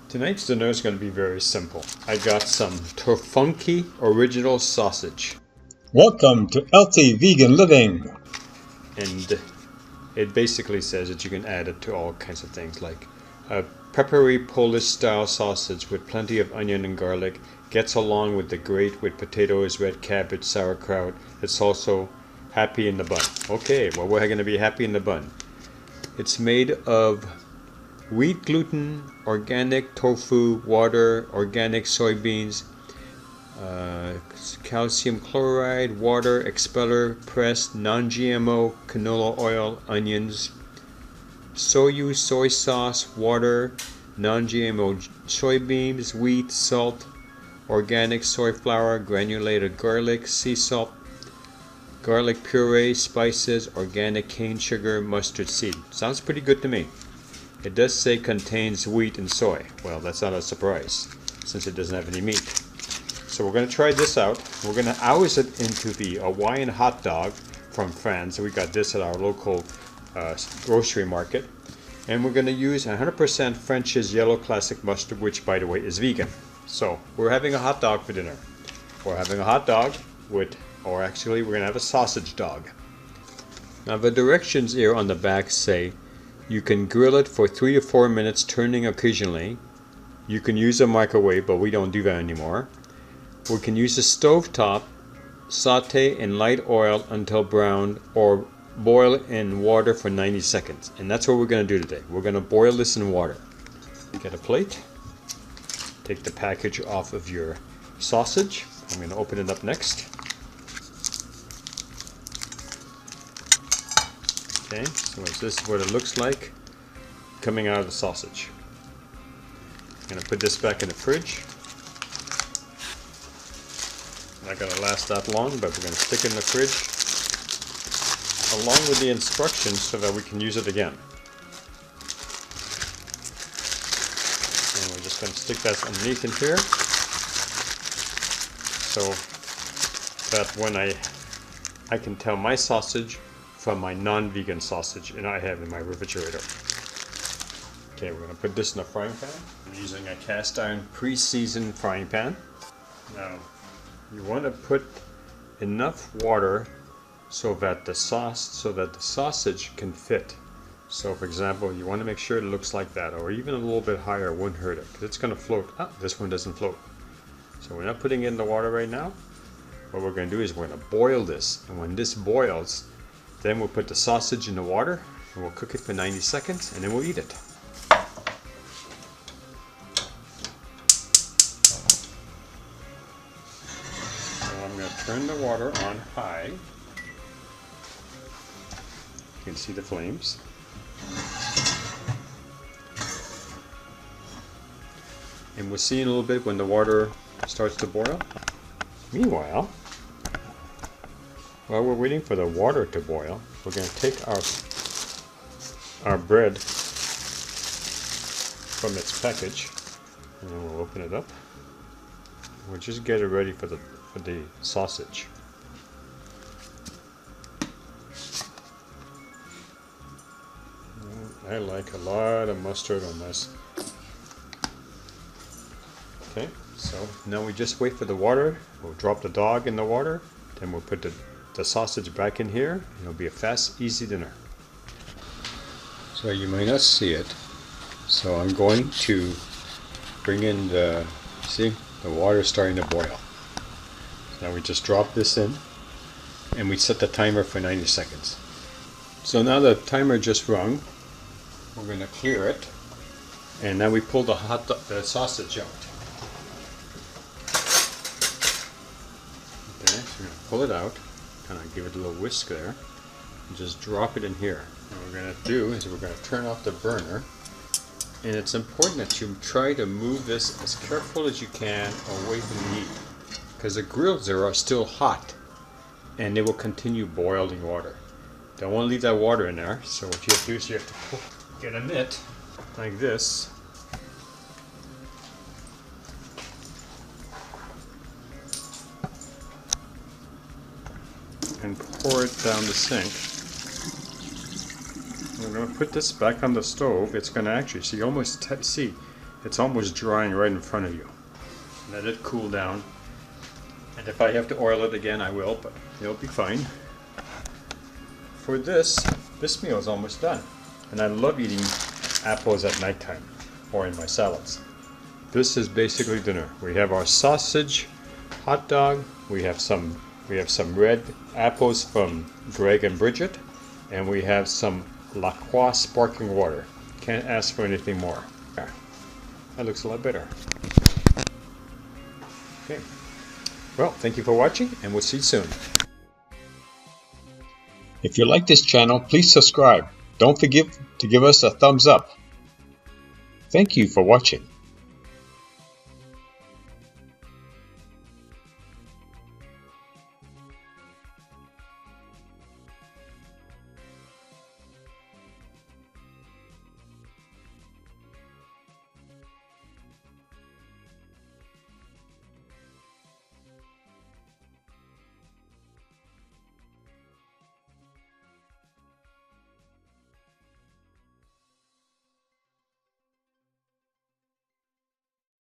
Tonight's dinner is going to be very simple. I got some Tofurky original sausage. Welcome to Healthy Vegan Living. And it basically says that you can add it to all kinds of things like a peppery Polish style sausage with plenty of onion and garlic. Gets along with the grate with potatoes, red cabbage, sauerkraut. It's also happy in the bun. Okay, well, we're going to be happy in the bun. It's made of wheat gluten, organic tofu, water, organic soybeans, calcium chloride, water, expeller, pressed, non-GMO, canola oil, onions, Shoyu soy sauce, water, non-GMO soybeans, wheat, salt, organic soy flour, granulated garlic, sea salt, garlic puree, spices, organic cane sugar, mustard seed. Sounds pretty good to me. It does say contains wheat and soy. Well, that's not a surprise since it doesn't have any meat. So we're going to try this out. We're going to ouse it into the Hawaiian hot dog from Franz. We got this at our local grocery market. And we're going to use 100% French's yellow classic mustard, which by the way is vegan. So we're having a hot dog for dinner. We're having a hot dog with, or actually we're going to have a sausage dog. Now the directions here on the back say you can grill it for 3 to 4 minutes, turning occasionally. You can use a microwave, but we don't do that anymore. We can use a stovetop, saute in light oil until brown, or boil in water for 90 seconds. And that's what we're going to do today. We're going to boil this in water. Get a plate. Take the package off of your sausage. I'm going to open it up next. Okay, so this is what it looks like coming out of the sausage. I'm going to put this back in the fridge. Not going to last that long, but we're going to stick it in the fridge along with the instructions so that we can use it again. And we're just going to stick that underneath in here so that when I can tell my sausage from my non-vegan sausage and I have in my refrigerator. Okay, we're going to put this in a frying pan. I'm using a cast iron pre-seasoned frying pan. Now, you want to put enough water so that the sausage can fit. So for example, you want to make sure it looks like that, or even a little bit higher wouldn't hurt it, because it's going to float. Ah, this one doesn't float. So we're not putting it in the water right now. What we're going to do is we're going to boil this, and when this boils, then we'll put the sausage in the water and we'll cook it for 90 seconds and then we'll eat it. So I'm going to turn the water on high. You can see the flames. And we'll see in a little bit when the water starts to boil. Meanwhile, while we're waiting for the water to boil, we're going to take our bread from its package, and then we'll open it up. We'll just get it ready for the sausage. I like a lot of mustard on this. Okay, so now we just wait for the water. We'll drop the dog in the water, then we'll put the sausage back in here. It'll be a fast, easy dinner. So you may not see it. So I'm going to bring in the water starting to boil. So now we just drop this in and we set the timer for 90 seconds. So now the timer just rung. We're going to clear it, and now we pull the sausage out. Okay, so we're going to pull it out. Kind of give it a little whisk there and just drop it in here. And what we're going to do is we're going to turn off the burner, and it's important that you try to move this as careful as you can away from the heat, because the grills there are still hot and they will continue boiling water. Don't want to leave that water in there, so what you have to do is you have to get a mitt like this and pour it down the sink. We're going to put this back on the stove. It's going to actually, so you almost see, It's almost drying right in front of you. Let it cool down. And if I have to oil it again, I will, but it'll be fine. For this meal is almost done. And I love eating apples at nighttime or in my salads. This is basically dinner. We have our sausage, hot dog, we have some red apples from Greg and Bridget, and we have some La Croix sparkling water. Can't ask for anything more. That looks a lot better. Okay. Well, thank you for watching, and we'll see you soon. If you like this channel, please subscribe. Don't forget to give us a thumbs up. Thank you for watching.